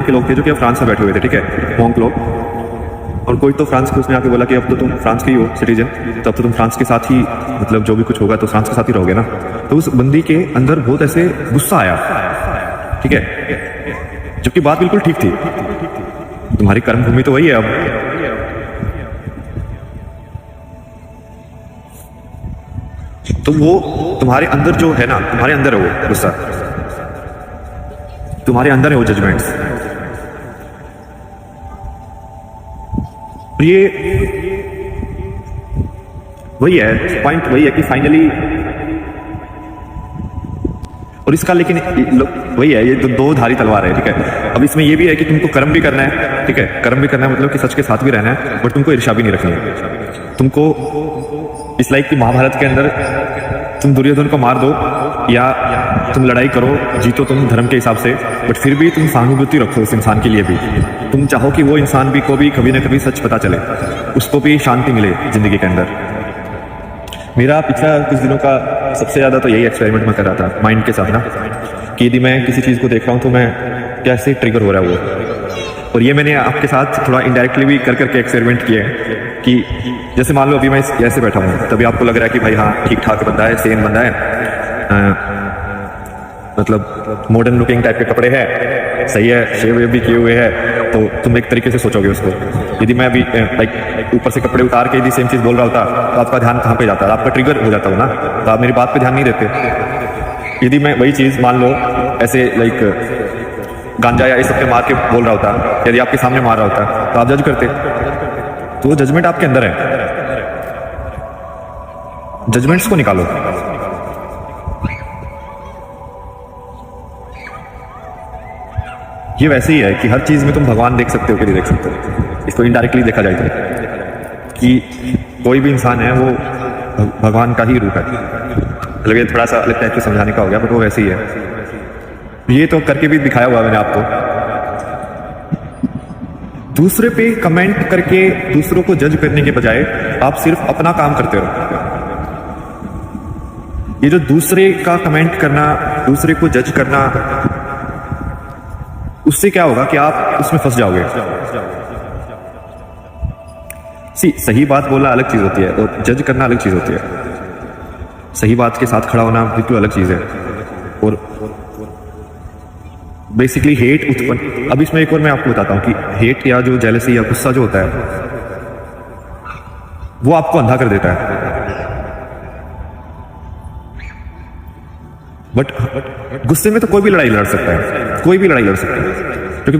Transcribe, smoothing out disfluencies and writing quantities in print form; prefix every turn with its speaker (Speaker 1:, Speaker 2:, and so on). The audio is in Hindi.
Speaker 1: के लोग थे जो कि फ्रांस में बैठे हुए थे, ठीक है, मोंक लोग। और कोई तो फ्रांस के उसने आके बोला कि अब तो तुम फ्रांस के ही हो सिटीजन, तो अब तो तुम फ्रांस के साथ ही, मतलब जो भी कुछ होगा तो फ्रांस के साथ ही रहोगे ना। तो उस बंदी के अंदर बहुत ऐसे गुस्सा आया, ठीक है, जबकि बात बिल्कुल ठीक थी। तुम्हारी कर्म भूमि तो वही है अब, तो वो तुम्हारे अंदर जो है ना, तुम्हारे अंदर है वो गुस्सा, तुम्हारे अंदर है वो जजमेंट्स। ये वही है पॉइंट, वही है कि फाइनली, और इसका लेकिन वही है, ये तो दो धारी तलवार है, ठीक है। अब इसमें ये भी है कि तुमको कर्म भी करना है, ठीक है, कर्म भी करना है, मतलब कि सच के साथ भी रहना है, बट तुमको ईर्ष्या भी नहीं रखनी है। तुमको इस लाइक कि महाभारत के अंदर तुम दुर्योधन को मार दो या तुम लड़ाई करो, जीतो तुम धर्म के हिसाब से, बट फिर भी तुम सहानुभूति रखो उस इंसान के लिए भी। तुम चाहो कि वो इंसान भी को भी कभी ना कभी सच पता चले, उसको भी शांति मिले जिंदगी के अंदर। मेरा पिछला कुछ दिनों का सबसे ज़्यादा तो यही एक्सपेरिमेंट मैं कर रहा था माइंड के साथ ना, कि यदि मैं किसी चीज़ को देख रहा हूँ तो मैं कैसे ट्रिगर हो रहा है वो। और ये मैंने आपके साथ थोड़ा इनडायरेक्टली भी कर करके एक्सपेरिमेंट किए हैं कि जैसे मान लो अभी मैं ऐसे बैठा हूँ, तभी आपको लग रहा है कि भाई हाँ ठीक ठाक बंदा है, सेम बंदा है, मतलब मॉडर्न लुकिंग टाइप के कपड़े हैं, सही है, शेव वेव भी किए हुए हैं, तो तुम एक तरीके से सोचोगे उसको। यदि मैं अभी लाइक ऊपर से कपड़े उतार के यदि सेम चीज़ बोल रहा होता तो आपका ध्यान कहाँ पे जाता है, आपका ट्रिगर हो जाता हो ना, तो आप मेरी बात पे ध्यान नहीं देते। यदि मैं वही चीज़ मान लो ऐसे लाइक गांजा या इस सब पे मार के बोल रहा होता, यदि आपके सामने मार रहा होता तो आप जज करते, तो वो जजमेंट आपके अंदर है, जजमेंट्स को निकालो। ये वैसे ही है कि हर चीज में तुम भगवान देख सकते हो कि नहीं देख सकते हो, इसको इनडायरेक्टली देखा जाए तो, कि कोई भी इंसान है वो भगवान का ही रूप है। मतलब ये थोड़ा सा अलग टाइप से समझाने का हो गया, बट वो वैसे ही है। ये तो करके भी दिखाया हुआ मैंने आपको। दूसरे पे कमेंट करके दूसरों को जज करने के बजाय आप सिर्फ अपना काम करते रहो। ये जो दूसरे का कमेंट करना, दूसरे को जज करना, उससे क्या होगा कि आप उसमें फंस जाओगे। सही बात बोलना अलग चीज होती है और जज करना अलग चीज होती है। सही बात के साथ खड़ा होना बिल्कुल अलग चीज है। और बेसिकली हेट उत्पन्न, अब इसमें एक और मैं आपको बताता हूं कि हेट या जो जेलसी या गुस्सा जो होता है वो आपको अंधा कर देता है। बट गुस्से में तो कोई भी लड़ाई लड़ सकता है, कोई भी लड़ाई लड़ सकता है, क्योंकि